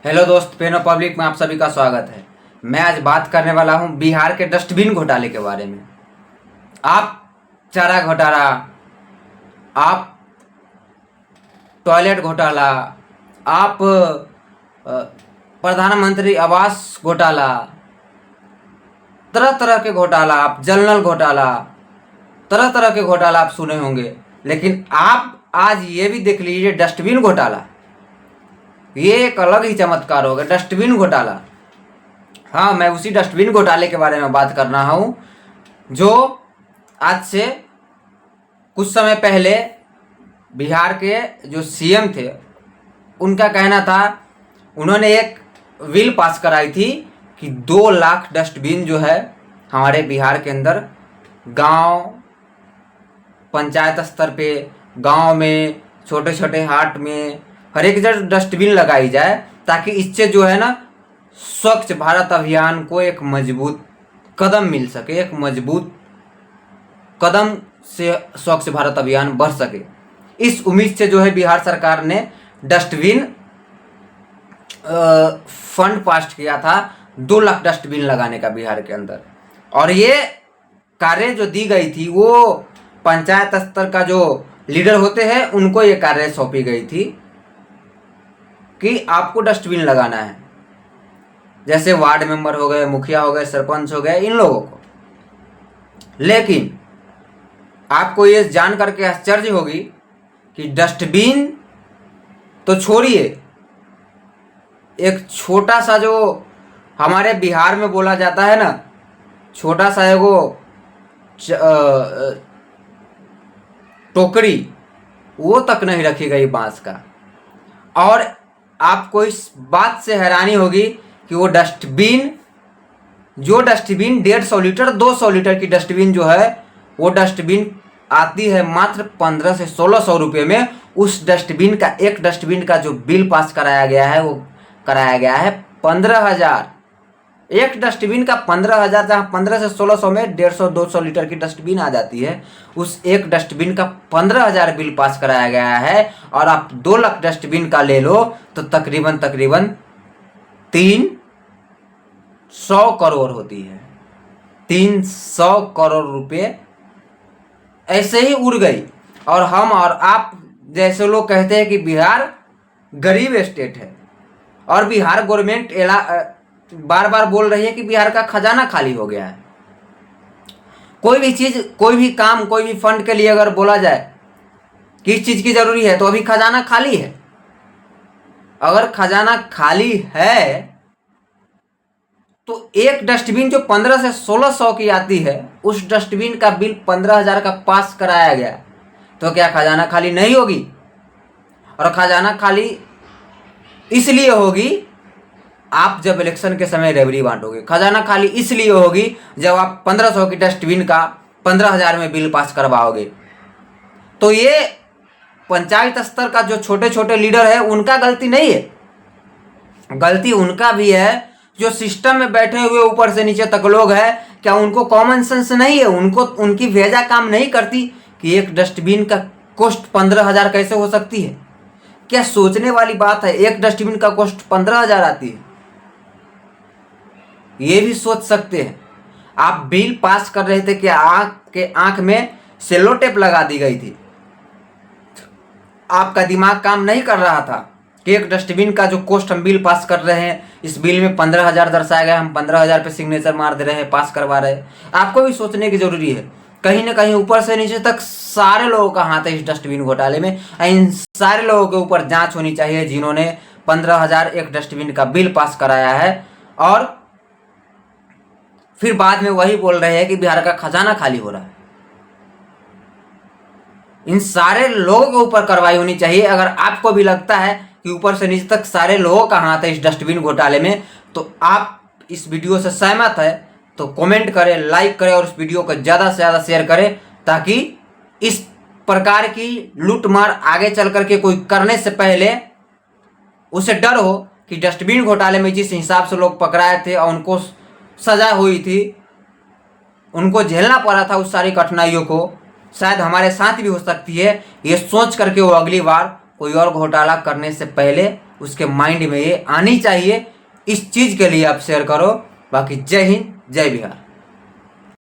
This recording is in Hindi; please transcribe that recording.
हेलो दोस्त, पेनो पब्लिक में आप सभी का स्वागत है। मैं आज बात करने वाला हूं बिहार के डस्टबिन घोटाले के बारे में। आप चारा घोटाला, आप टॉयलेट घोटाला, आप प्रधानमंत्री आवास घोटाला, तरह तरह के घोटाला, आप जल नल घोटाला, तरह तरह के घोटाला आप सुने होंगे। लेकिन आप आज ये भी देख लीजिए, डस्टबिन घोटाला, ये एक अलग ही चमत्कार होगा। डस्टबिन घोटाला, हाँ, मैं उसी डस्टबिन घोटाले के बारे में बात कर रहा हूँ जो आज से कुछ समय पहले बिहार के जो सीएम थे उनका कहना था, उन्होंने एक बिल पास कराई थी कि 2 लाख डस्टबिन जो है हमारे बिहार के अंदर गांव पंचायत स्तर पे, गांव में, छोटे छोटे हाट में हर एक जगह डस्टबिन लगाई जाए, ताकि इससे जो है ना स्वच्छ भारत अभियान को एक मजबूत कदम मिल सके, एक मजबूत कदम से स्वच्छ भारत अभियान बढ़ सके। इस उम्मीद से जो है बिहार सरकार ने डस्टबिन फंड पास किया था, 2 लाख डस्टबिन लगाने का बिहार के अंदर। और ये कार्य जो दी गई थी वो पंचायत स्तर का जो लीडर होते हैं उनको ये कार्य सौंपी गई थी कि आपको डस्टबिन लगाना है। जैसे वार्ड मेंबर हो गए, मुखिया हो गए, सरपंच हो गए, इन लोगों को। लेकिन आपको ये जान करके आश्चर्य होगी कि डस्टबिन तो छोड़िए, एक छोटा सा जो हमारे बिहार में बोला जाता है ना, छोटा सा एगो टोकरी, वो तक नहीं रखी गई बांस का। और आपको इस बात से हैरानी होगी कि वो डस्टबिन, जो डस्टबिन 150 लीटर 200 लीटर की डस्टबिन जो है, वो डस्टबिन आती है मात्र 1500 से 1600 रुपये में। उस डस्टबिन का, एक डस्टबिन का जो बिल पास कराया गया है वो कराया गया है 15,000। एक डस्टबिन का 15,000, जहाँ 1500 से 1600 में 150-200 लीटर की डस्टबिन आ जाती है, उस एक डस्टबिन का 15,000 बिल पास कराया गया है। और आप 2 लाख डस्टबिन का ले लो तो तकरीबन 300 करोड़ होती है। 300 करोड़ रुपए ऐसे ही उड़ गई। और हम और आप जैसे लोग कहते हैं कि बिहार गरीब स्टेट है, और बिहार गवर्नमेंट बार बार बोल रही है कि बिहार का खजाना खाली हो गया है। कोई भी चीज, कोई भी काम, कोई भी फंड के लिए अगर बोला जाए कि इस चीज की जरूरी है, तो अभी खजाना खाली है। अगर खजाना खाली है तो एक डस्टबिन जो 1500 से 1600 की आती है, उस डस्टबिन का बिल 15,000 का पास कराया गया, तो क्या खजाना खाली नहीं होगी? और खजाना खाली इसलिए होगी आप जब इलेक्शन के समय रेवड़ी बांटोगे। खजाना खाली इसलिए होगी जब आप 1500 की डस्टबिन का 15,000 में बिल पास करवाओगे। तो ये पंचायत स्तर का जो छोटे छोटे लीडर है उनका गलती नहीं है, गलती उनका भी है जो सिस्टम में बैठे हुए ऊपर से नीचे तक लोग हैं। क्या उनको कॉमन सेंस नहीं है? उनको, उनकी भेजा काम नहीं करती कि एक डस्टबिन का कॉस्ट 15,000 कैसे हो सकती है? क्या सोचने वाली बात है, एक डस्टबिन का कॉस्ट 15,000 आती है। ये भी सोच सकते हैं। आप बिल पास कर रहे थे कि आंख में सेलो टेप लगा दी गई थी, आपका दिमाग काम नहीं कर रहा था कि एक डस्टबिन का जो कॉस्ट हम बिल पास कर रहे हैं, इस बिल में 15,000 दर्शाया गया, हम 15,000 पे सिग्नेचर मार दे रहे हैं, पास करवा रहे हैं। आपको भी सोचने की जरूरी है। कहीं ना कहीं ऊपर से नीचे तक सारे लोगों का हाथ है इस डस्टबिन घोटाले में। इन सारे लोगों के ऊपर जांच होनी चाहिए जिन्होंने 15,000 एक डस्टबिन का बिल पास कराया है, और फिर बाद में वही बोल रहे हैं कि बिहार का खजाना खाली हो रहा है। इन सारे लोगों के ऊपर कार्रवाई होनी चाहिए। अगर आपको भी लगता है कि ऊपर से नीचे तक सारे लोगों का हाथ है इस डस्टबिन घोटाले में, तो आप इस वीडियो से सहमत है तो कमेंट करें, लाइक करें और इस वीडियो को ज़्यादा से ज़्यादा शेयर करें, ताकि इस प्रकार की लूटमार आगे चल करके कोई करने से पहले उसे डर हो कि डस्टबिन घोटाले में जिस हिसाब से लोग पकड़ाए थे और उनको सजा हुई थी, उनको झेलना पड़ा था उस सारी कठिनाइयों को, शायद हमारे साथ भी हो सकती है। ये सोच करके वो अगली बार कोई और घोटाला करने से पहले उसके माइंड में ये आनी चाहिए। इस चीज़ के लिए आप शेयर करो। बाकी जय हिंद, जय बिहार।